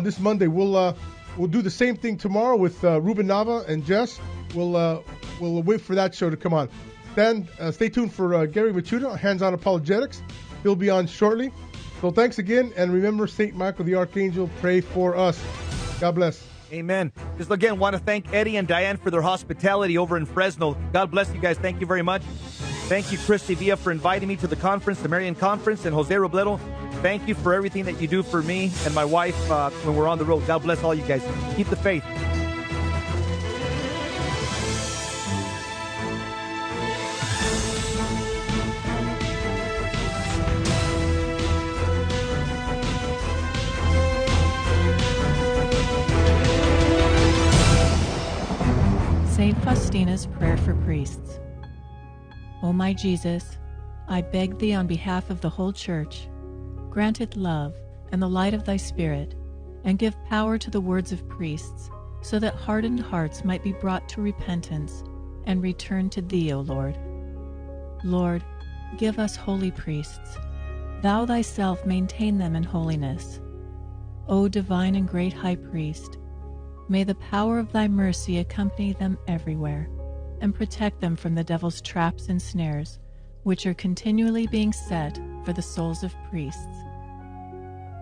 This Monday, we'll do the same thing tomorrow with Ruben Nava and Jess. We'll wait for that show to come on. Then stay tuned for Gary Machuda, Hands-On Apologetics. He'll be on shortly. So thanks again, and remember, St. Michael the Archangel, pray for us. God bless. Amen. Just again, want to thank Eddie and Diane for their hospitality over in Fresno. God bless you guys. Thank you very much. Thank you, Christy Villa, for inviting me to the conference, the Marian Conference, and Jose Robledo. Thank you for everything that you do for me and my wife when we're on the road. God bless all you guys. Keep the faith. St. Faustina's Prayer for Priests. O my Jesus, I beg thee on behalf of the whole Church, grant it love and the light of thy Spirit, and give power to the words of priests, so that hardened hearts might be brought to repentance and return to thee, O Lord. Lord, give us holy priests. Thou thyself maintain them in holiness. O divine and great High Priest, may the power of thy mercy accompany them everywhere, and protect them from the devil's traps and snares, which are continually being set for the souls of priests.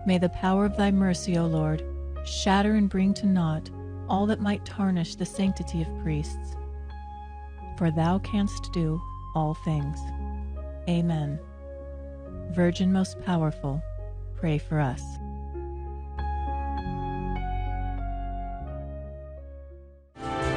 May the power of thy mercy, O Lord, shatter and bring to naught all that might tarnish the sanctity of priests. For thou canst do all things. Amen. Virgin most powerful, pray for us.